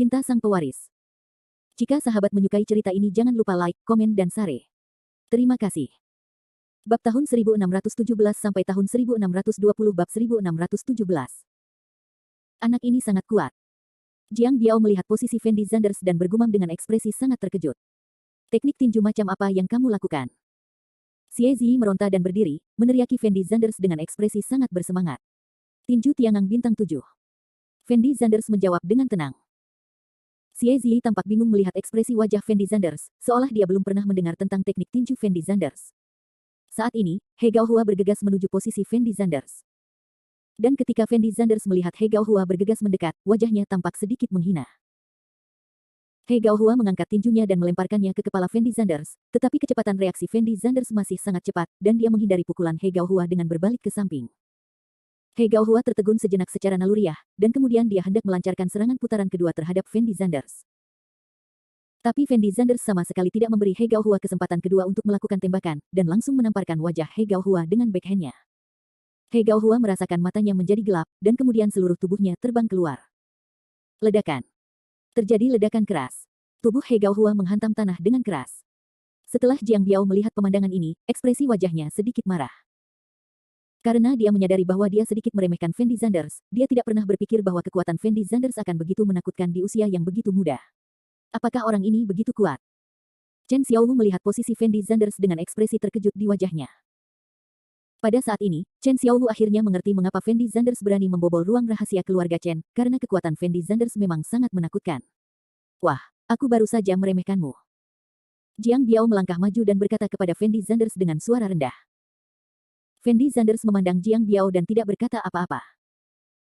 Cinta Sang Pewaris. Jika sahabat menyukai cerita ini jangan lupa like, komen dan share. Terima kasih. Bab tahun 1617 sampai tahun 1620 bab 1617. Anak ini sangat kuat. Jiang Biao melihat posisi Fendi Zanders dan bergumam dengan ekspresi sangat terkejut. Teknik tinju macam apa yang kamu lakukan? Xie Zi meronta dan berdiri, meneriaki Fendi Zanders dengan ekspresi sangat bersemangat. Tinju Tiangang Bintang 7. Fendi Zanders menjawab dengan tenang. Xie Zi tampak bingung melihat ekspresi wajah Fendi Zanders, seolah dia belum pernah mendengar tentang teknik tinju Fendi Zanders. Saat ini, He Gaohua bergegas menuju posisi Fendi Zanders. Dan ketika Fendi Zanders melihat He Gaohua bergegas mendekat, wajahnya tampak sedikit menghina. He Gaohua mengangkat tinjunya dan melemparkannya ke kepala Fendi Zanders, tetapi kecepatan reaksi Fendi Zanders masih sangat cepat, dan dia menghindari pukulan He Gaohua dengan berbalik ke samping. He Gaohua tertegun sejenak secara naluriah, dan kemudian dia hendak melancarkan serangan putaran kedua terhadap Fendi Zanders. Tapi Fendi Zanders sama sekali tidak memberi He Gaohua kesempatan kedua untuk melakukan tembakan, dan langsung menamparkan wajah He Gaohua dengan backhand-nya. He Gaohua merasakan matanya menjadi gelap, dan kemudian seluruh tubuhnya terbang keluar. Ledakan. Terjadi ledakan keras. Tubuh He Gaohua menghantam tanah dengan keras. Setelah Jiang Biao melihat pemandangan ini, ekspresi wajahnya sedikit marah. Karena dia menyadari bahwa dia sedikit meremehkan Fendi Zanders, dia tidak pernah berpikir bahwa kekuatan Fendi Zanders akan begitu menakutkan di usia yang begitu muda. Apakah orang ini begitu kuat? Chen Xiaowu melihat posisi Fendi Zanders dengan ekspresi terkejut di wajahnya. Pada saat ini, Chen Xiaowu akhirnya mengerti mengapa Fendi Zanders berani membobol ruang rahasia keluarga Chen, karena kekuatan Fendi Zanders memang sangat menakutkan. Wah, aku baru saja meremehkanmu. Jiang Biao melangkah maju dan berkata kepada Fendi Zanders dengan suara rendah. Fendi Zanders memandang Jiang Biao dan tidak berkata apa-apa.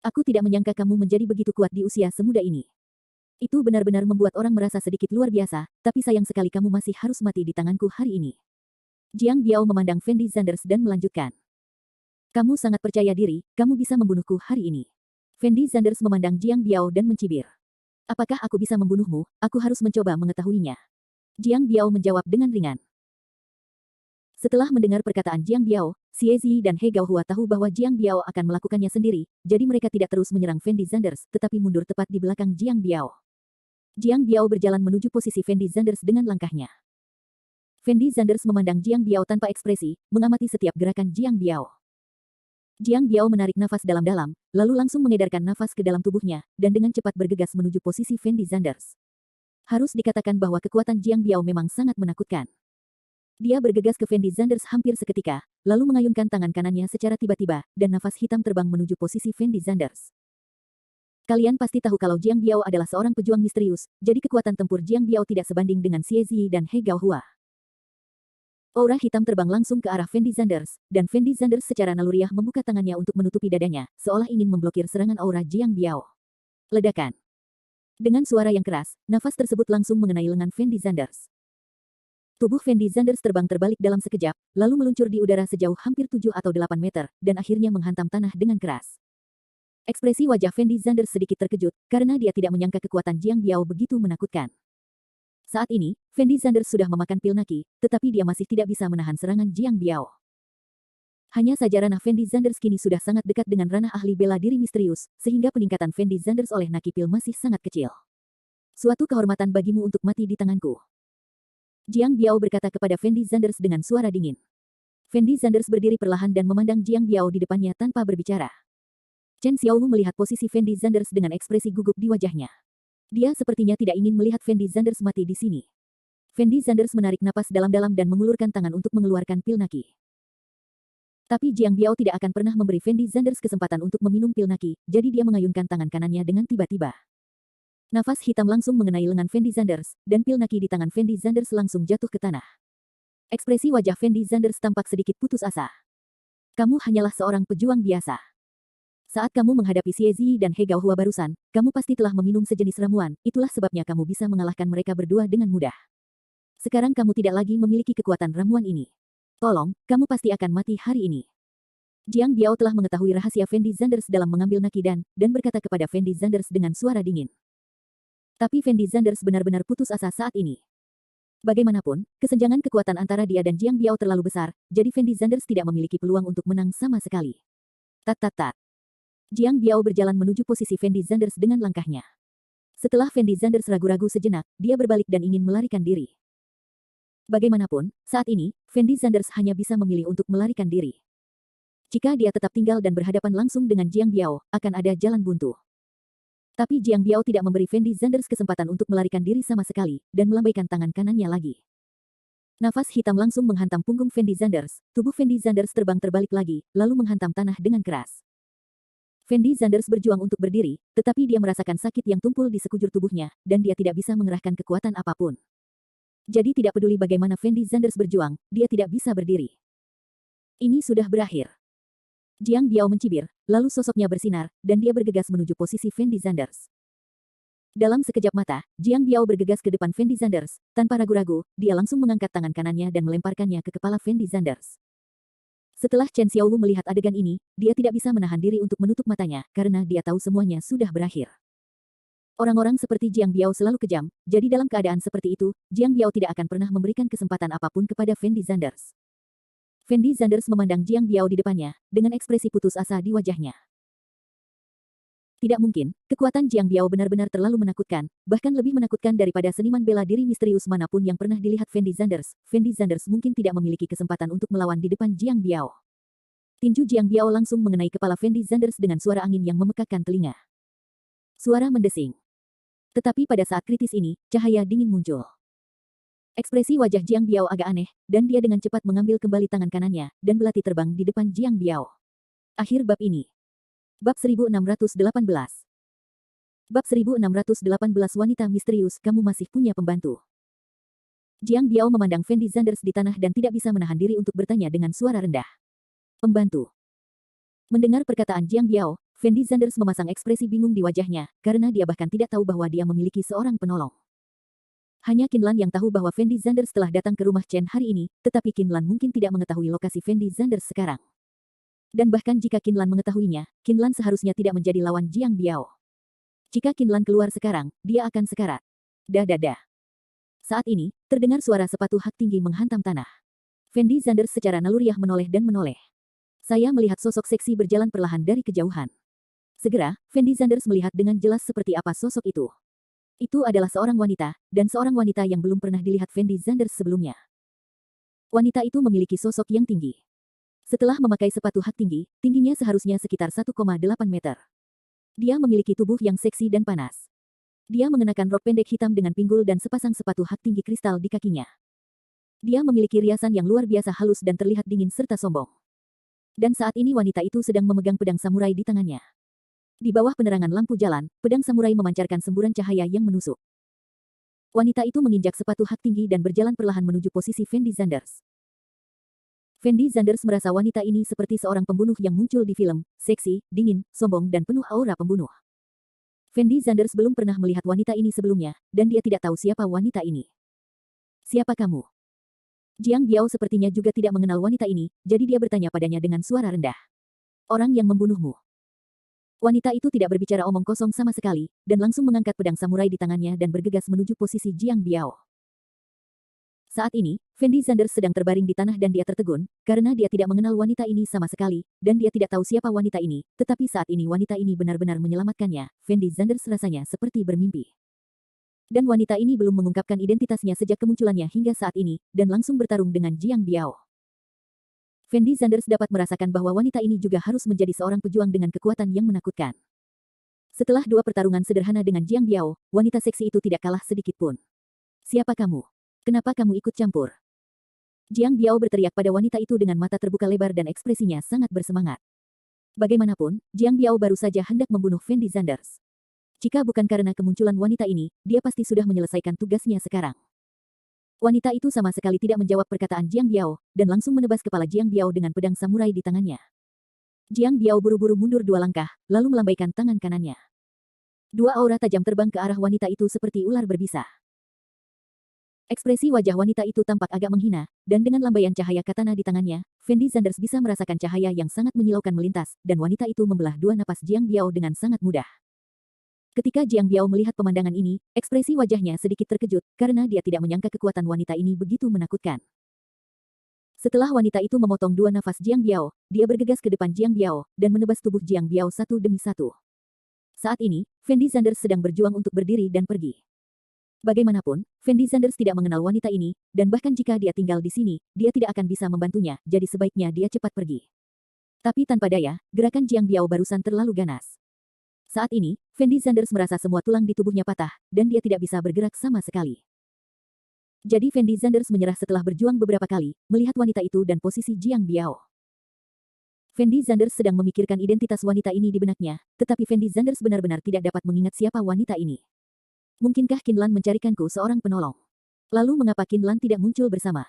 Aku tidak menyangka kamu menjadi begitu kuat di usia semuda ini. Itu benar-benar membuat orang merasa sedikit luar biasa, tapi sayang sekali kamu masih harus mati di tanganku hari ini. Jiang Biao memandang Fendi Zanders dan melanjutkan. Kamu sangat percaya diri, kamu bisa membunuhku hari ini. Fendi Zanders memandang Jiang Biao dan mencibir. Apakah aku bisa membunuhmu? Aku harus mencoba mengetahuinya. Jiang Biao menjawab dengan ringan. Setelah mendengar perkataan Jiang Biao, Xie Zi dan He Gaohua tahu bahwa Jiang Biao akan melakukannya sendiri, jadi mereka tidak terus menyerang Fendi Zanders, tetapi mundur tepat di belakang Jiang Biao. Jiang Biao berjalan menuju posisi Fendi Zanders dengan langkahnya. Fendi Zanders memandang Jiang Biao tanpa ekspresi, mengamati setiap gerakan Jiang Biao. Jiang Biao menarik nafas dalam-dalam, lalu langsung mengedarkan nafas ke dalam tubuhnya, dan dengan cepat bergegas menuju posisi Fendi Zanders. Harus dikatakan bahwa kekuatan Jiang Biao memang sangat menakutkan. Dia bergegas ke Fendi Zanders hampir seketika, lalu mengayunkan tangan kanannya secara tiba-tiba, dan nafas hitam terbang menuju posisi Fendi Zanders. Kalian pasti tahu kalau Jiang Biao adalah seorang pejuang misterius, jadi kekuatan tempur Jiang Biao tidak sebanding dengan Xie Zi dan He Gaohua. Aura hitam terbang langsung ke arah Fendi Zanders, dan Fendi Zanders secara naluriah membuka tangannya untuk menutupi dadanya, seolah ingin memblokir serangan aura Jiang Biao. Ledakan. Dengan suara yang keras, nafas tersebut langsung mengenai lengan Fendi Zanders. Tubuh Fendi Zanders terbang terbalik dalam sekejap, lalu meluncur di udara sejauh hampir 7 atau 8 meter, dan akhirnya menghantam tanah dengan keras. Ekspresi wajah Fendi Zanders sedikit terkejut, karena dia tidak menyangka kekuatan Jiang Biao begitu menakutkan. Saat ini, Fendi Zanders sudah memakan pil naki, tetapi dia masih tidak bisa menahan serangan Jiang Biao. Hanya saja ranah Fendi Zanders kini sudah sangat dekat dengan ranah ahli bela diri misterius, sehingga peningkatan Fendi Zanders oleh naki pil masih sangat kecil. Suatu kehormatan bagimu untuk mati di tanganku. Jiang Biao berkata kepada Fendi Zanders dengan suara dingin. Fendi Zanders berdiri perlahan dan memandang Jiang Biao di depannya tanpa berbicara. Chen Xiaowu melihat posisi Fendi Zanders dengan ekspresi gugup di wajahnya. Dia sepertinya tidak ingin melihat Fendi Zanders mati di sini. Fendi Zanders menarik napas dalam-dalam dan mengulurkan tangan untuk mengeluarkan pil naki. Tapi Jiang Biao tidak akan pernah memberi Fendi Zanders kesempatan untuk meminum pil naki, jadi dia mengayunkan tangan kanannya dengan tiba-tiba. Nafas hitam langsung mengenai lengan Fendi Zanders, dan pil naki di tangan Fendi Zanders langsung jatuh ke tanah. Ekspresi wajah Fendi Zanders tampak sedikit putus asa. Kamu hanyalah seorang pejuang biasa. Saat kamu menghadapi Xie Zi dan He Gaohua barusan, kamu pasti telah meminum sejenis ramuan, itulah sebabnya kamu bisa mengalahkan mereka berdua dengan mudah. Sekarang kamu tidak lagi memiliki kekuatan ramuan ini. Tolong, kamu pasti akan mati hari ini. Jiang Biao telah mengetahui rahasia Fendi Zanders dalam mengambil naki dan berkata kepada Fendi Zanders dengan suara dingin. Tapi Fendi Zanders benar-benar putus asa saat ini. Bagaimanapun, kesenjangan kekuatan antara dia dan Jiang Biao terlalu besar, jadi Fendi Zanders tidak memiliki peluang untuk menang sama sekali. Tat. Jiang Biao berjalan menuju posisi Fendi Zanders dengan langkahnya. Setelah Fendi Zanders ragu-ragu sejenak, dia berbalik dan ingin melarikan diri. Bagaimanapun, saat ini, Fendi Zanders hanya bisa memilih untuk melarikan diri. Jika dia tetap tinggal dan berhadapan langsung dengan Jiang Biao, akan ada jalan buntu. Tapi Jiang Biao tidak memberi Fendi Zanders kesempatan untuk melarikan diri sama sekali, dan melambaikan tangan kanannya lagi. Nafas hitam langsung menghantam punggung Fendi Zanders, tubuh Fendi Zanders terbang terbalik lagi, lalu menghantam tanah dengan keras. Fendi Zanders berjuang untuk berdiri, tetapi dia merasakan sakit yang tumpul di sekujur tubuhnya, dan dia tidak bisa mengerahkan kekuatan apapun. Jadi tidak peduli bagaimana Fendi Zanders berjuang, dia tidak bisa berdiri. Ini sudah berakhir. Jiang Biao mencibir, lalu sosoknya bersinar, dan dia bergegas menuju posisi Fendi Zanders. Dalam sekejap mata, Jiang Biao bergegas ke depan Fendi Zanders. Tanpa ragu-ragu, dia langsung mengangkat tangan kanannya dan melemparkannya ke kepala Fendi Zanders. Setelah Chen Xiaowu melihat adegan ini, dia tidak bisa menahan diri untuk menutup matanya, karena dia tahu semuanya sudah berakhir. Orang-orang seperti Jiang Biao selalu kejam, jadi dalam keadaan seperti itu, Jiang Biao tidak akan pernah memberikan kesempatan apapun kepada Fendi Zanders. Fendi Zanders memandang Jiang Biao di depannya, dengan ekspresi putus asa di wajahnya. Tidak mungkin, kekuatan Jiang Biao benar-benar terlalu menakutkan, bahkan lebih menakutkan daripada seniman bela diri misterius manapun yang pernah dilihat Fendi Zanders. Fendi Zanders mungkin tidak memiliki kesempatan untuk melawan di depan Jiang Biao. Tinju Jiang Biao langsung mengenai kepala Fendi Zanders dengan suara angin yang memekakkan telinga. Suara mendesing. Tetapi pada saat kritis ini, cahaya dingin muncul. Ekspresi wajah Jiang Biao agak aneh, dan dia dengan cepat mengambil kembali tangan kanannya, dan belati terbang di depan Jiang Biao. Akhir bab ini. Bab 1618. Bab 1618 Wanita Misterius, kamu masih punya pembantu. Jiang Biao memandang Fendi Zanders di tanah dan tidak bisa menahan diri untuk bertanya dengan suara rendah. Pembantu. Mendengar perkataan Jiang Biao, Fendi Zanders memasang ekspresi bingung di wajahnya, karena dia bahkan tidak tahu bahwa dia memiliki seorang penolong. Hanya Qinlan yang tahu bahwa Fendi Zanders telah datang ke rumah Chen hari ini, tetapi Qinlan mungkin tidak mengetahui lokasi Fendi Zanders sekarang. Dan bahkan jika Qinlan mengetahuinya, Qinlan seharusnya tidak menjadi lawan Jiang Biao. Jika Qinlan keluar sekarang, dia akan sekarat. Dah. Saat ini, terdengar suara sepatu hak tinggi menghantam tanah. Fendi Zanders secara naluriah menoleh dan menoleh. Saya melihat sosok seksi berjalan perlahan dari kejauhan. Segera, Fendi Zanders melihat dengan jelas seperti apa sosok itu. Itu adalah seorang wanita, dan seorang wanita yang belum pernah dilihat Fendi Zanders sebelumnya. Wanita itu memiliki sosok yang tinggi. Setelah memakai sepatu hak tinggi, tingginya seharusnya sekitar 1,8 meter. Dia memiliki tubuh yang seksi dan panas. Dia mengenakan rok pendek hitam dengan pinggul dan sepasang sepatu hak tinggi kristal di kakinya. Dia memiliki riasan yang luar biasa halus dan terlihat dingin serta sombong. Dan saat ini wanita itu sedang memegang pedang samurai di tangannya. Di bawah penerangan lampu jalan, pedang samurai memancarkan semburan cahaya yang menusuk. Wanita itu menginjak sepatu hak tinggi dan berjalan perlahan menuju posisi Fendi Zanders. Fendi Zanders merasa wanita ini seperti seorang pembunuh yang muncul di film, seksi, dingin, sombong dan penuh aura pembunuh. Fendi Zanders belum pernah melihat wanita ini sebelumnya, dan dia tidak tahu siapa wanita ini. Siapa kamu? Jiang Biao sepertinya juga tidak mengenal wanita ini, jadi dia bertanya padanya dengan suara rendah. Orang yang membunuhmu. Wanita itu tidak berbicara omong kosong sama sekali, dan langsung mengangkat pedang samurai di tangannya dan bergegas menuju posisi Jiang Biao. Saat ini, Fendi Zanders sedang terbaring di tanah dan dia tertegun, karena dia tidak mengenal wanita ini sama sekali, dan dia tidak tahu siapa wanita ini, tetapi saat ini wanita ini benar-benar menyelamatkannya. Fendi Zanders rasanya seperti bermimpi. Dan wanita ini belum mengungkapkan identitasnya sejak kemunculannya hingga saat ini, dan langsung bertarung dengan Jiang Biao. Fendi Zanders dapat merasakan bahwa wanita ini juga harus menjadi seorang pejuang dengan kekuatan yang menakutkan. Setelah dua pertarungan sederhana dengan Jiang Biao, wanita seksi itu tidak kalah sedikit pun. Siapa kamu? Kenapa kamu ikut campur? Jiang Biao berteriak pada wanita itu dengan mata terbuka lebar dan ekspresinya sangat bersemangat. Bagaimanapun, Jiang Biao baru saja hendak membunuh Fendi Zanders. Jika bukan karena kemunculan wanita ini, dia pasti sudah menyelesaikan tugasnya sekarang. Wanita itu sama sekali tidak menjawab perkataan Jiang Biao, dan langsung menebas kepala Jiang Biao dengan pedang samurai di tangannya. Jiang Biao buru-buru mundur 2 langkah, lalu melambaikan tangan kanannya. Dua aura tajam terbang ke arah wanita itu seperti ular berbisa. Ekspresi wajah wanita itu tampak agak menghina, dan dengan lambaian cahaya katana di tangannya, Fendi Zanders bisa merasakan cahaya yang sangat menyilaukan melintas, dan wanita itu membelah dua napas Jiang Biao dengan sangat mudah. Ketika Jiang Biao melihat pemandangan ini, ekspresi wajahnya sedikit terkejut, karena dia tidak menyangka kekuatan wanita ini begitu menakutkan. Setelah wanita itu memotong dua nafas Jiang Biao, dia bergegas ke depan Jiang Biao, dan menebas tubuh Jiang Biao satu demi satu. Saat ini, Fendi Zanders sedang berjuang untuk berdiri dan pergi. Bagaimanapun, Fendi Zanders tidak mengenal wanita ini, dan bahkan jika dia tinggal di sini, dia tidak akan bisa membantunya, jadi sebaiknya dia cepat pergi. Tapi tanpa daya, gerakan Jiang Biao barusan terlalu ganas. Saat ini, Fendi Zanders merasa semua tulang di tubuhnya patah, dan dia tidak bisa bergerak sama sekali. Jadi Fendi Zanders menyerah setelah berjuang beberapa kali, melihat wanita itu dan posisi Jiang Biao. Fendi Zanders sedang memikirkan identitas wanita ini di benaknya, tetapi Fendi Zanders benar-benar tidak dapat mengingat siapa wanita ini. Mungkinkah Qinlan mencarikanku seorang penolong? Lalu mengapa Qinlan tidak muncul bersama?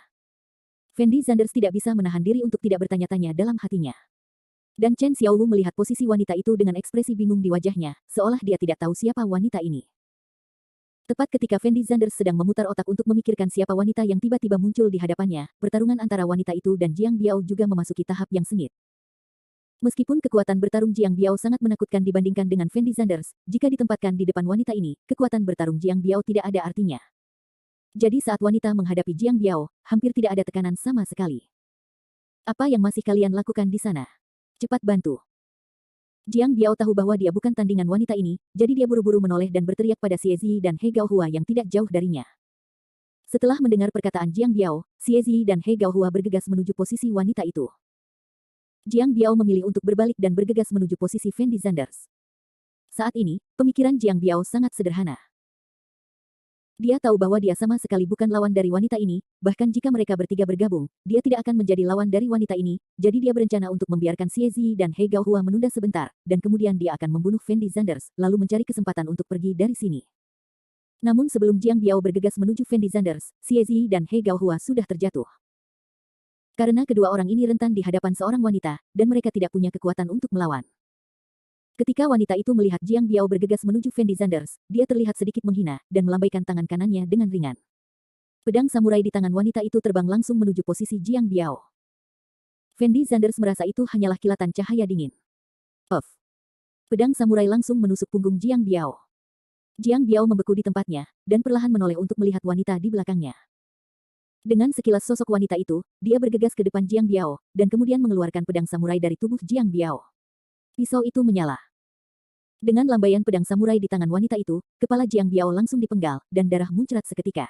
Fendi Zanders tidak bisa menahan diri untuk tidak bertanya-tanya dalam hatinya. Dan Chen Xiaowu melihat posisi wanita itu dengan ekspresi bingung di wajahnya, seolah dia tidak tahu siapa wanita ini. Tepat ketika Fendi Zanders sedang memutar otak untuk memikirkan siapa wanita yang tiba-tiba muncul di hadapannya, pertarungan antara wanita itu dan Jiang Biao juga memasuki tahap yang sengit. Meskipun kekuatan bertarung Jiang Biao sangat menakutkan dibandingkan dengan Fendi Zanders, jika ditempatkan di depan wanita ini, kekuatan bertarung Jiang Biao tidak ada artinya. Jadi saat wanita menghadapi Jiang Biao, hampir tidak ada tekanan sama sekali. Apa yang masih kalian lakukan di sana? Cepat bantu. Jiang Biao tahu bahwa dia bukan tandingan wanita ini, jadi dia buru-buru menoleh dan berteriak pada Xie Zi dan He Gaohua yang tidak jauh darinya. Setelah mendengar perkataan Jiang Biao, Xie Zi dan He Gaohua bergegas menuju posisi wanita itu. Jiang Biao memilih untuk berbalik dan bergegas menuju posisi Fendi Zanders. Saat ini, pemikiran Jiang Biao sangat sederhana. Dia tahu bahwa dia sama sekali bukan lawan dari wanita ini, bahkan jika mereka bertiga bergabung, dia tidak akan menjadi lawan dari wanita ini, jadi dia berencana untuk membiarkan Xie Zi dan He Gaohua menunda sebentar, dan kemudian dia akan membunuh Fendi Zanders, lalu mencari kesempatan untuk pergi dari sini. Namun sebelum Jiang Biao bergegas menuju Fendi Zanders, Xie Zi dan He Gaohua sudah terjatuh. Karena kedua orang ini rentan di hadapan seorang wanita, dan mereka tidak punya kekuatan untuk melawan. Ketika wanita itu melihat Jiang Biao bergegas menuju Fendi Zanders, dia terlihat sedikit menghina, dan melambaikan tangan kanannya dengan ringan. Pedang samurai di tangan wanita itu terbang langsung menuju posisi Jiang Biao. Fendi Zanders merasa itu hanyalah kilatan cahaya dingin. Puff! Pedang samurai langsung menusuk punggung Jiang Biao. Jiang Biao membeku di tempatnya, dan perlahan menoleh untuk melihat wanita di belakangnya. Dengan sekilas sosok wanita itu, dia bergegas ke depan Jiang Biao, dan kemudian mengeluarkan pedang samurai dari tubuh Jiang Biao. Pisau itu menyala. Dengan lambaian pedang samurai di tangan wanita itu, kepala Jiang Biao langsung dipenggal, dan darah muncrat seketika.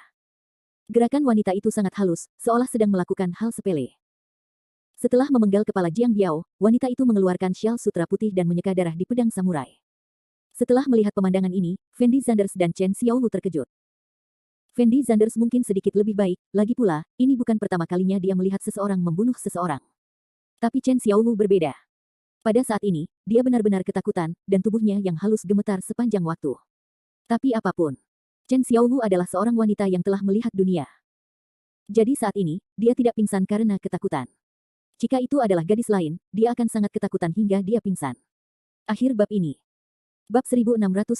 Gerakan wanita itu sangat halus, seolah sedang melakukan hal sepele. Setelah memenggal kepala Jiang Biao, wanita itu mengeluarkan syal sutra putih dan menyeka darah di pedang samurai. Setelah melihat pemandangan ini, Fendi Zanders dan Chen Xiaowu terkejut. Fendi Zanders mungkin sedikit lebih baik, lagi pula, ini bukan pertama kalinya dia melihat seseorang membunuh seseorang. Tapi Chen Xiaowu berbeda. Pada saat ini, dia benar-benar ketakutan, dan tubuhnya yang halus gemetar sepanjang waktu. Tapi apapun, Chen Xiaowu adalah seorang wanita yang telah melihat dunia. Jadi saat ini, dia tidak pingsan karena ketakutan. Jika itu adalah gadis lain, dia akan sangat ketakutan hingga dia pingsan. Akhir bab ini. Bab 1619.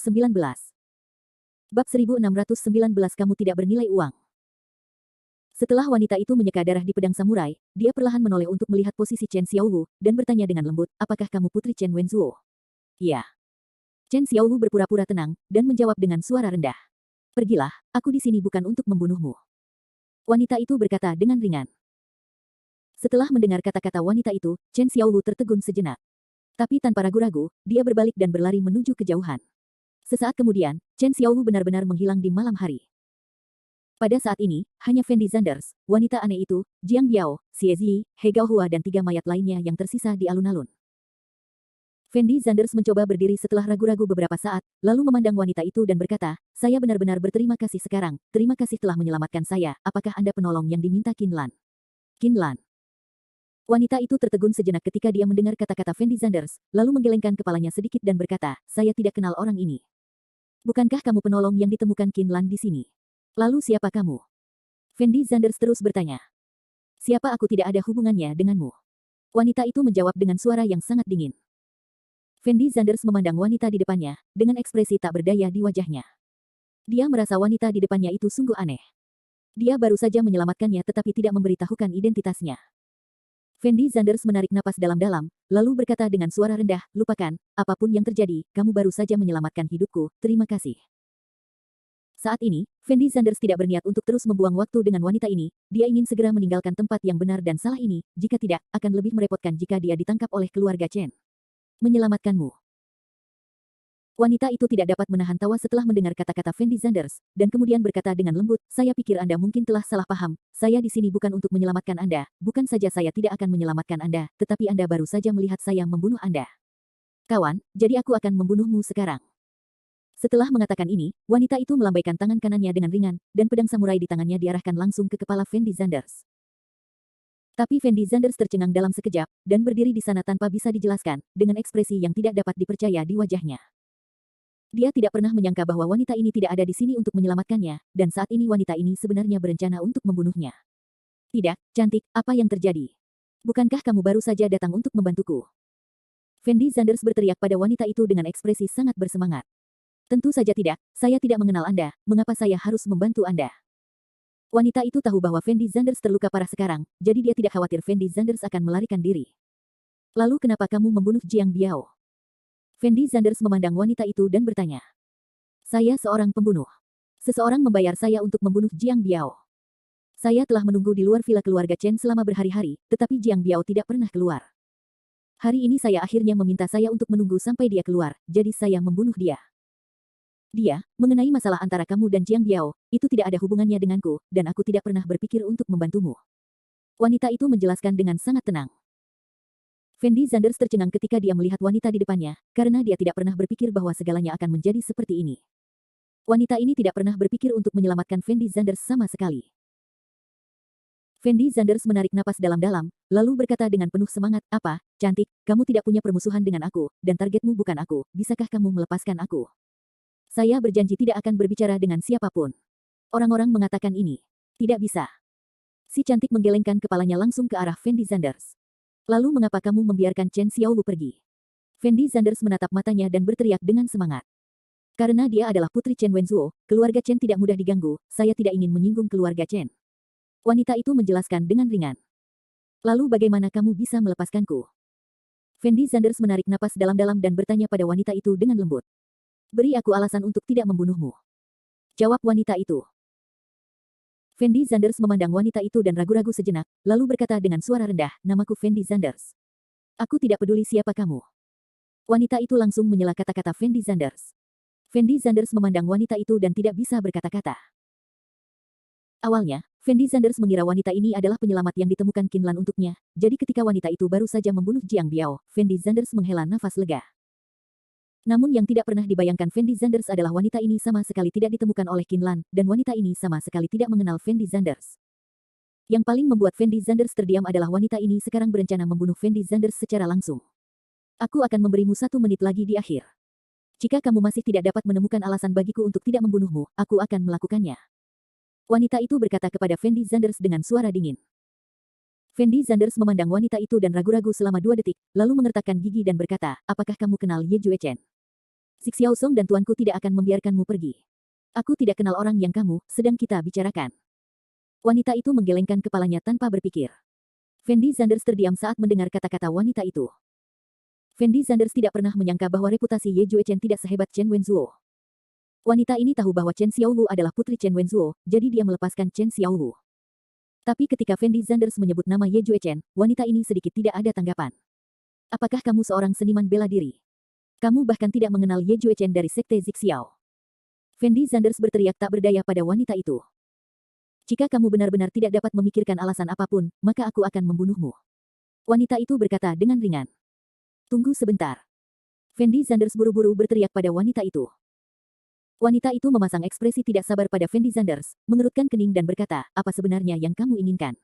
Bab 1619 kamu tidak bernilai uang. Setelah wanita itu menyeka darah di pedang samurai, dia perlahan menoleh untuk melihat posisi Chen Xiaowu, dan bertanya dengan lembut, apakah kamu putri Chen Wenzuo? Iya. Chen Xiaowu berpura-pura tenang, dan menjawab dengan suara rendah. Pergilah, aku di sini bukan untuk membunuhmu. Wanita itu berkata dengan ringan. Setelah mendengar kata-kata wanita itu, Chen Xiaowu tertegun sejenak. Tapi tanpa ragu-ragu, dia berbalik dan berlari menuju kejauhan. Sesaat kemudian, Chen Xiaowu benar-benar menghilang di malam hari. Pada saat ini, hanya Fendi Zanders, wanita aneh itu, Jiang Biao, Xie Zi, He Gaohua dan 3 mayat lainnya yang tersisa di alun-alun. Fendi Zanders mencoba berdiri setelah ragu-ragu beberapa saat, lalu memandang wanita itu dan berkata, saya benar-benar berterima kasih sekarang, terima kasih telah menyelamatkan saya, apakah Anda penolong yang diminta Qinlan? Qinlan. Wanita itu tertegun sejenak ketika dia mendengar kata-kata Fendi Zanders, lalu menggelengkan kepalanya sedikit dan berkata, saya tidak kenal orang ini. Bukankah kamu penolong yang ditemukan Qinlan di sini? Lalu siapa kamu? Fendi Zanders terus bertanya. Siapa aku tidak ada hubungannya denganmu. Wanita itu menjawab dengan suara yang sangat dingin. Fendi Zanders memandang wanita di depannya, dengan ekspresi tak berdaya di wajahnya. Dia merasa wanita di depannya itu sungguh aneh. Dia baru saja menyelamatkannya tetapi tidak memberitahukan identitasnya. Fendi Zanders menarik napas dalam-dalam, lalu berkata dengan suara rendah, lupakan, apapun yang terjadi, kamu baru saja menyelamatkan hidupku, terima kasih. Saat ini, Fendi Zanders tidak berniat untuk terus membuang waktu dengan wanita ini, dia ingin segera meninggalkan tempat yang benar dan salah ini, jika tidak, akan lebih merepotkan jika dia ditangkap oleh keluarga Chen. Menyelamatkanmu. Wanita itu tidak dapat menahan tawa setelah mendengar kata-kata Fendi Zanders, dan kemudian berkata dengan lembut, saya pikir Anda mungkin telah salah paham, saya di sini bukan untuk menyelamatkan Anda, bukan saja saya tidak akan menyelamatkan Anda, tetapi Anda baru saja melihat saya membunuh Anda. Kawan, jadi aku akan membunuhmu sekarang. Setelah mengatakan ini, wanita itu melambaikan tangan kanannya dengan ringan, dan pedang samurai di tangannya diarahkan langsung ke kepala Fendi Zanders. Tapi Fendi Zanders tercengang dalam sekejap, dan berdiri di sana tanpa bisa dijelaskan, dengan ekspresi yang tidak dapat dipercaya di wajahnya. Dia tidak pernah menyangka bahwa wanita ini tidak ada di sini untuk menyelamatkannya, dan saat ini wanita ini sebenarnya berencana untuk membunuhnya. Tidak, cantik, apa yang terjadi? Bukankah kamu baru saja datang untuk membantuku? Fendi Zanders berteriak pada wanita itu dengan ekspresi sangat bersemangat. Tentu saja tidak, saya tidak mengenal Anda, mengapa saya harus membantu Anda? Wanita itu tahu bahwa Fendi Zanders terluka parah sekarang, jadi dia tidak khawatir Fendi Zanders akan melarikan diri. Lalu kenapa kamu membunuh Jiang Biao? Fendi Zanders memandang wanita itu dan bertanya. Saya seorang pembunuh. Seseorang membayar saya untuk membunuh Jiang Biao. Saya telah menunggu di luar villa keluarga Chen selama berhari-hari, tetapi Jiang Biao tidak pernah keluar. Hari ini saya akhirnya meminta saya untuk menunggu sampai dia keluar, jadi saya membunuh dia. Dia, mengenai masalah antara kamu dan Jiang Biao, itu tidak ada hubungannya denganku, dan aku tidak pernah berpikir untuk membantumu. Wanita itu menjelaskan dengan sangat tenang. Fendi Zanders tercengang ketika dia melihat wanita di depannya, karena dia tidak pernah berpikir bahwa segalanya akan menjadi seperti ini. Wanita ini tidak pernah berpikir untuk menyelamatkan Fendi Zanders sama sekali. Fendi Zanders menarik napas dalam-dalam, lalu berkata dengan penuh semangat, apa, cantik, kamu tidak punya permusuhan dengan aku, dan targetmu bukan aku, bisakah kamu melepaskan aku? Saya berjanji tidak akan berbicara dengan siapapun. Orang-orang mengatakan ini. Tidak bisa. Si cantik menggelengkan kepalanya langsung ke arah Fendi Zanders. Lalu mengapa kamu membiarkan Chen Xiaolu pergi? Fendi Zanders menatap matanya dan berteriak dengan semangat. Karena dia adalah putri Chen Wenzuo, keluarga Chen tidak mudah diganggu, saya tidak ingin menyinggung keluarga Chen. Wanita itu menjelaskan dengan ringan. Lalu bagaimana kamu bisa melepaskanku? Fendi Zanders menarik napas dalam-dalam dan bertanya pada wanita itu dengan lembut. Beri aku alasan untuk tidak membunuhmu. Jawab wanita itu. Fendi Zanders memandang wanita itu dan ragu-ragu sejenak, lalu berkata dengan suara rendah, namaku Fendi Zanders. Aku tidak peduli siapa kamu. Wanita itu langsung menyela kata-kata Fendi Zanders. Fendi Zanders memandang wanita itu dan tidak bisa berkata-kata. Awalnya, Fendi Zanders mengira wanita ini adalah penyelamat yang ditemukan Qinlan untuknya, jadi ketika wanita itu baru saja membunuh Jiang Biao, Fendi Zanders menghela nafas lega. Namun yang tidak pernah dibayangkan Fendi Zanders adalah wanita ini sama sekali tidak ditemukan oleh Qinlan, dan wanita ini sama sekali tidak mengenal Fendi Zanders. Yang paling membuat Fendi Zanders terdiam adalah wanita ini sekarang berencana membunuh Fendi Zanders secara langsung. Aku akan memberimu 1 menit lagi di akhir. Jika kamu masih tidak dapat menemukan alasan bagiku untuk tidak membunuhmu, aku akan melakukannya. Wanita itu berkata kepada Fendi Zanders dengan suara dingin. Fendi Zanders memandang wanita itu dan ragu-ragu selama 2 detik, lalu mengertakkan gigi dan berkata, apakah kamu kenal Ye Juechen? Sik Xiaosong dan tuanku tidak akan membiarkanmu pergi. Aku tidak kenal orang yang kamu sedang kita bicarakan. Wanita itu menggelengkan kepalanya tanpa berpikir. Fendi Zanders terdiam saat mendengar kata-kata wanita itu. Fendi Zanders tidak pernah menyangka bahwa reputasi Ye Juechen tidak sehebat Chen Wenzuo. Wanita ini tahu bahwa Chen Xiaolu adalah putri Chen Wenzuo, jadi dia melepaskan Chen Xiaolu. Tapi ketika Fendi Zanders menyebut nama Ye Juechen, wanita ini sedikit tidak ada tanggapan. Apakah kamu seorang seniman bela diri? Kamu bahkan tidak mengenal Ye Juechen dari sekte Zixiao. Fendi Zanders berteriak tak berdaya pada wanita itu. Jika kamu benar-benar tidak dapat memikirkan alasan apapun, maka aku akan membunuhmu. Wanita itu berkata dengan ringan. Tunggu sebentar. Fendi Zanders buru-buru berteriak pada wanita itu. Wanita itu memasang ekspresi tidak sabar pada Fendi Zanders, mengerutkan kening dan berkata, apa sebenarnya yang kamu inginkan?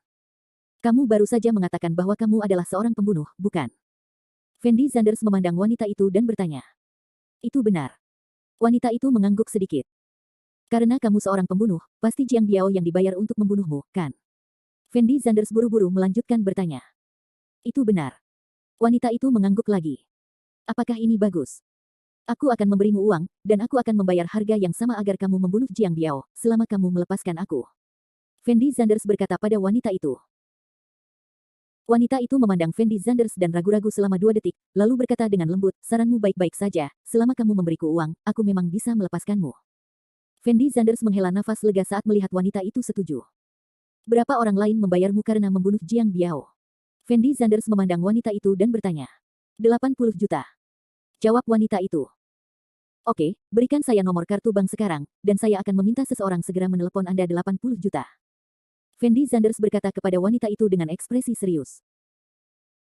Kamu baru saja mengatakan bahwa kamu adalah seorang pembunuh, bukan? Fendi Zanders memandang wanita itu dan bertanya. Itu benar. Wanita itu mengangguk sedikit. Karena kamu seorang pembunuh, pasti Jiang Biao yang dibayar untuk membunuhmu, kan? Fendi Zanders buru-buru melanjutkan bertanya. Itu benar. Wanita itu mengangguk lagi. Apakah ini bagus? Aku akan memberimu uang, dan aku akan membayar harga yang sama agar kamu membunuh Jiang Biao, selama kamu melepaskan aku. Fendi Zanders berkata pada wanita itu. Wanita itu memandang Fendi Zanders dan ragu-ragu selama 2 detik, lalu berkata dengan lembut, saranmu baik-baik saja, selama kamu memberiku uang, aku memang bisa melepaskanmu. Fendi Zanders menghela nafas lega saat melihat wanita itu setuju. Berapa orang lain membayarmu karena membunuh Jiang Biao? Fendi Zanders memandang wanita itu dan bertanya. 80 juta. Jawab wanita itu. Oke, berikan saya nomor kartu bank sekarang, dan saya akan meminta seseorang segera menelepon Anda 80 juta. Fendi Zanders berkata kepada wanita itu dengan ekspresi serius.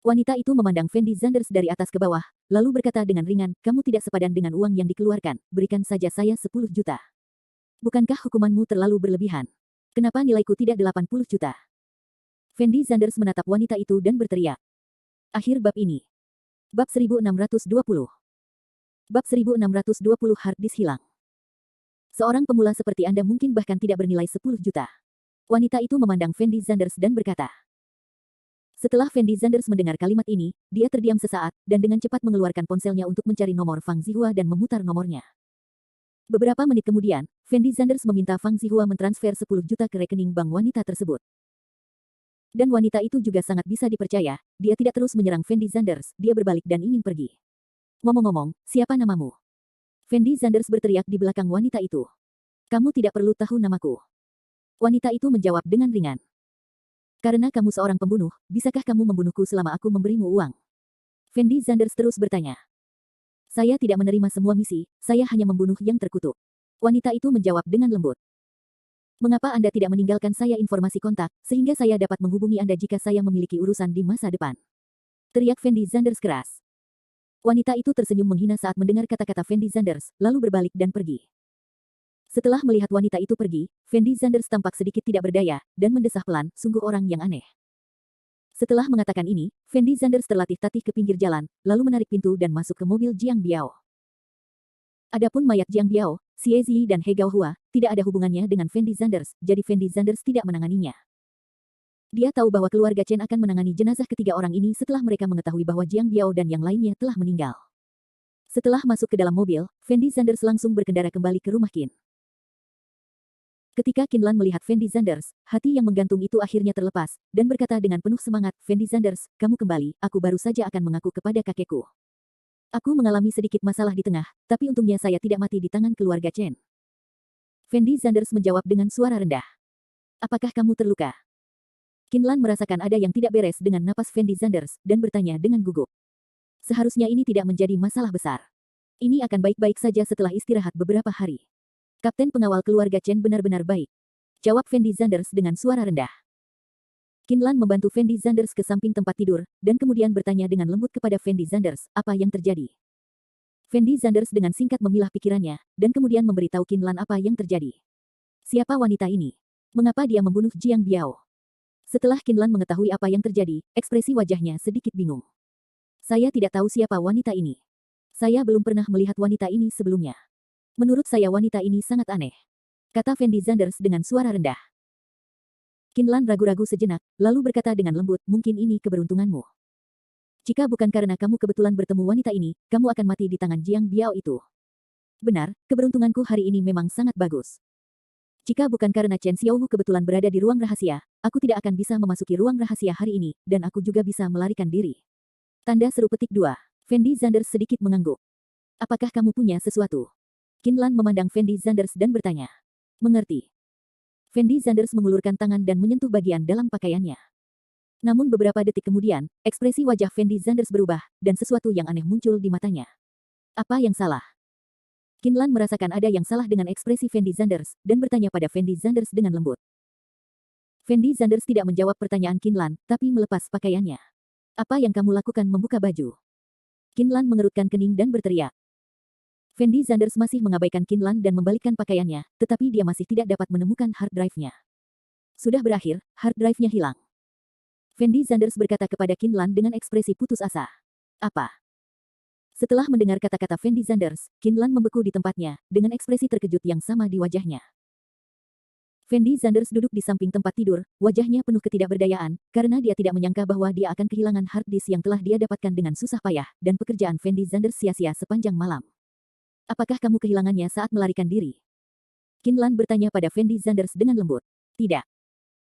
Wanita itu memandang Fendi Zanders dari atas ke bawah, lalu berkata dengan ringan, kamu tidak sepadan dengan uang yang dikeluarkan, berikan saja saya 10 juta. Bukankah hukumanmu terlalu berlebihan? Kenapa nilaiku tidak 80 juta? Fendi Zanders menatap wanita itu dan berteriak. Akhir bab ini. Bab 1620. Bab 1620 hard disk hilang. Seorang pemula seperti Anda mungkin bahkan tidak bernilai 10 juta. Wanita itu memandang Fendi Zanders dan berkata. Setelah Fendi Zanders mendengar kalimat ini, dia terdiam sesaat, dan dengan cepat mengeluarkan ponselnya untuk mencari nomor Fang Zihua dan memutar nomornya. Beberapa menit kemudian, Fendi Zanders meminta Fang Zihua mentransfer 10 juta ke rekening bank wanita tersebut. Dan wanita itu juga sangat bisa dipercaya, dia tidak terus menyerang Fendi Zanders, dia berbalik dan ingin pergi. Ngomong-ngomong, siapa namamu? Fendi Zanders berteriak di belakang wanita itu. Kamu tidak perlu tahu namaku. Wanita itu menjawab dengan ringan. Karena kamu seorang pembunuh, bisakah kamu membunuhku selama aku memberimu uang? Fendi Zanders terus bertanya. Saya tidak menerima semua misi, saya hanya membunuh yang terkutuk. Wanita itu menjawab dengan lembut. Mengapa Anda tidak meninggalkan saya informasi kontak, sehingga saya dapat menghubungi Anda jika saya memiliki urusan di masa depan? Teriak Fendi Zanders keras. Wanita itu tersenyum menghina saat mendengar kata-kata Fendi Zanders, lalu berbalik dan pergi. Setelah melihat wanita itu pergi, Fendi Zanders tampak sedikit tidak berdaya, dan mendesah pelan, sungguh orang yang aneh. Setelah mengatakan ini, Fendi Zanders terlatih-tatih ke pinggir jalan, lalu menarik pintu dan masuk ke mobil Jiang Biao. Adapun mayat Jiang Biao, Xie Ziyi dan He Gaohua, tidak ada hubungannya dengan Fendi Zanders, jadi Fendi Zanders tidak menanganinya. Dia tahu bahwa keluarga Chen akan menangani jenazah ketiga orang ini setelah mereka mengetahui bahwa Jiang Biao dan yang lainnya telah meninggal. Setelah masuk ke dalam mobil, Fendi Zanders langsung berkendara kembali ke rumah Qin. Ketika Qin Lan melihat Fendi Zanders, hati yang menggantung itu akhirnya terlepas, dan berkata dengan penuh semangat, Fendi Zanders, kamu kembali, aku baru saja akan mengaku kepada kakekku. Aku mengalami sedikit masalah di tengah, tapi untungnya saya tidak mati di tangan keluarga Chen. Fendi Zanders menjawab dengan suara rendah. Apakah kamu terluka? Qin Lan merasakan ada yang tidak beres dengan napas Fendi Zanders, dan bertanya dengan gugup. Seharusnya ini tidak menjadi masalah besar. Ini akan baik-baik saja setelah istirahat beberapa hari. Kapten pengawal keluarga Chen benar-benar baik. Jawab Fendi Zanders dengan suara rendah. Qin Lan membantu Fendi Zanders ke samping tempat tidur, dan kemudian bertanya dengan lembut kepada Fendi Zanders, apa yang terjadi? Fendi Zanders dengan singkat memilah pikirannya, dan kemudian memberitahu Qin Lan apa yang terjadi. Siapa wanita ini? Mengapa dia membunuh Jiang Biao? Setelah Qin Lan mengetahui apa yang terjadi, ekspresi wajahnya sedikit bingung. Saya tidak tahu siapa wanita ini. Saya belum pernah melihat wanita ini sebelumnya. Menurut saya wanita ini sangat aneh. Kata Fendi Zanders dengan suara rendah. Qin Lan ragu-ragu sejenak, lalu berkata dengan lembut, mungkin ini keberuntunganmu. Jika bukan karena kamu kebetulan bertemu wanita ini, kamu akan mati di tangan Jiang Biao itu. Benar, keberuntunganku hari ini memang sangat bagus. Jika bukan karena Chen Xiaohu kebetulan berada di ruang rahasia, aku tidak akan bisa memasuki ruang rahasia hari ini, dan aku juga bisa melarikan diri. Tanda seru petik 2. Fendi Zanders sedikit mengangguk. Apakah kamu punya sesuatu? Qin Lan memandang Fendi Zanders dan bertanya. Mengerti. Fendi Zanders mengulurkan tangan dan menyentuh bagian dalam pakaiannya. Namun beberapa detik kemudian, ekspresi wajah Fendi Zanders berubah, dan sesuatu yang aneh muncul di matanya. Apa yang salah? Qin Lan merasakan ada yang salah dengan ekspresi Fendi Zanders, dan bertanya pada Fendi Zanders dengan lembut. Fendi Zanders tidak menjawab pertanyaan Qin Lan, tapi melepas pakaiannya. Apa yang kamu lakukan membuka baju? Qin Lan mengerutkan kening dan berteriak. Fendi Zanders masih mengabaikan Qin Lan dan membalikkan pakaiannya, tetapi dia masih tidak dapat menemukan hard drive-nya. Sudah berakhir, hard drive-nya hilang. Fendi Zanders berkata kepada Qin Lan dengan ekspresi putus asa. Apa? Setelah mendengar kata-kata Fendi Zanders, Qin Lan membeku di tempatnya, dengan ekspresi terkejut yang sama di wajahnya. Fendi Zanders duduk di samping tempat tidur, wajahnya penuh ketidakberdayaan, karena dia tidak menyangka bahwa dia akan kehilangan hard disk yang telah dia dapatkan dengan susah payah, dan pekerjaan Fendi Zanders sia-sia sepanjang malam. Apakah kamu kehilangannya saat melarikan diri? Qin Lan bertanya pada Fendi Zanders dengan lembut. Tidak.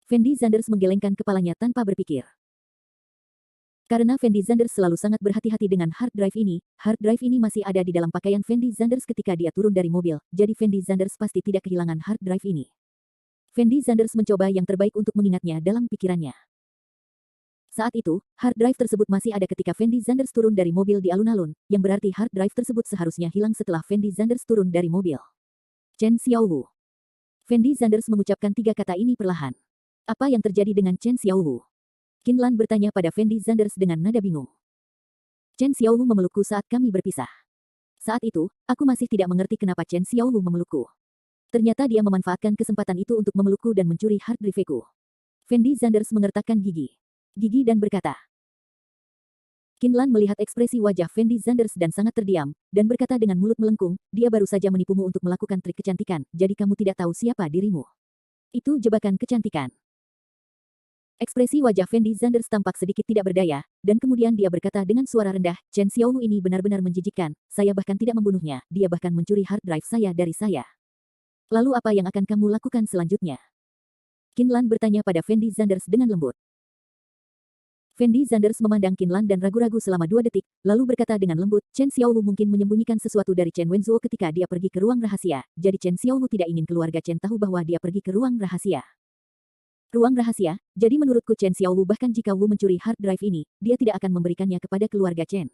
Fendi Zanders menggelengkan kepalanya tanpa berpikir. Karena Fendi Zanders selalu sangat berhati-hati dengan hard drive ini masih ada di dalam pakaian Fendi Zanders ketika dia turun dari mobil, jadi Fendi Zanders pasti tidak kehilangan hard drive ini. Fendi Zanders mencoba yang terbaik untuk mengingatnya dalam pikirannya. Saat itu, hard drive tersebut masih ada ketika Fendi Zanders turun dari mobil di alun-alun, yang berarti hard drive tersebut seharusnya hilang setelah Fendi Zanders turun dari mobil. Chen Xiaowu. Fendi Zanders mengucapkan 3 kata ini perlahan. Apa yang terjadi dengan Chen Xiaowu? Qin Lan bertanya pada Fendi Zanders dengan nada bingung. Chen Xiaowu memelukku saat kami berpisah. Saat itu, aku masih tidak mengerti kenapa Chen Xiaowu memelukku. Ternyata dia memanfaatkan kesempatan itu untuk memelukku dan mencuri hard drive-ku. Fendi Zanders mengertakkan gigi dan berkata. Qin Lan melihat ekspresi wajah Fendi Zanders dan sangat terdiam, dan berkata dengan mulut melengkung, dia baru saja menipumu untuk melakukan trik kecantikan, jadi kamu tidak tahu siapa dirimu. Itu jebakan kecantikan. Ekspresi wajah Fendi Zanders tampak sedikit tidak berdaya, dan kemudian dia berkata dengan suara rendah, Chen Xiaowu ini benar-benar menjijikkan, saya bahkan tidak membunuhnya, dia bahkan mencuri hard drive saya dari saya. Lalu apa yang akan kamu lakukan selanjutnya? Qin Lan bertanya pada Fendi Zanders dengan lembut. Fendi Zanders memandang Qin Lan dan ragu-ragu selama 2 detik, lalu berkata dengan lembut, Chen Xiaowu mungkin menyembunyikan sesuatu dari Chen Wenzuo ketika dia pergi ke ruang rahasia, jadi Chen Xiaowu tidak ingin keluarga Chen tahu bahwa dia pergi ke ruang rahasia. Ruang rahasia, jadi menurutku Chen Xiaowu bahkan jika Wu mencuri hard drive ini, dia tidak akan memberikannya kepada keluarga Chen.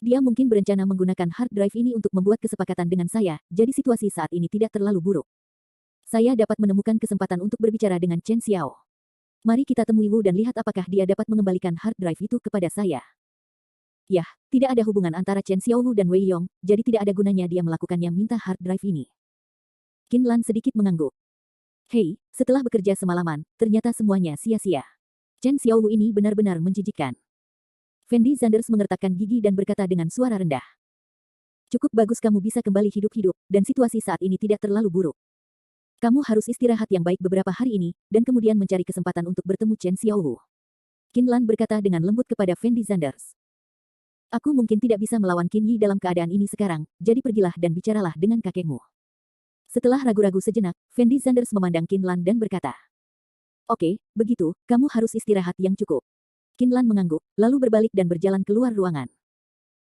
Dia mungkin berencana menggunakan hard drive ini untuk membuat kesepakatan dengan saya, jadi situasi saat ini tidak terlalu buruk. Saya dapat menemukan kesempatan untuk berbicara dengan Chen Xiao. Mari kita temui Wu dan lihat apakah dia dapat mengembalikan hard drive itu kepada saya. Yah, tidak ada hubungan antara Chen Xiaowu dan Wei Yong, jadi tidak ada gunanya dia melakukannya minta hard drive ini. Qin Lan sedikit mengangguk. Hei, setelah bekerja semalaman, ternyata semuanya sia-sia. Chen Xiaowu ini benar-benar menjijikkan. Fendi Zanders mengertakkan gigi dan berkata dengan suara rendah. Cukup bagus kamu bisa kembali hidup-hidup, dan situasi saat ini tidak terlalu buruk. Kamu harus istirahat yang baik beberapa hari ini, dan kemudian mencari kesempatan untuk bertemu Chen Xiaowu. Qin Lan berkata dengan lembut kepada Fendi Zanders. Aku mungkin tidak bisa melawan Qin Yi dalam keadaan ini sekarang, jadi pergilah dan bicaralah dengan kakekmu. Setelah ragu-ragu sejenak, Fendi Zanders memandang Qin Lan dan berkata. Oke, begitu, kamu harus istirahat yang cukup. Qin Lan mengangguk, lalu berbalik dan berjalan keluar ruangan.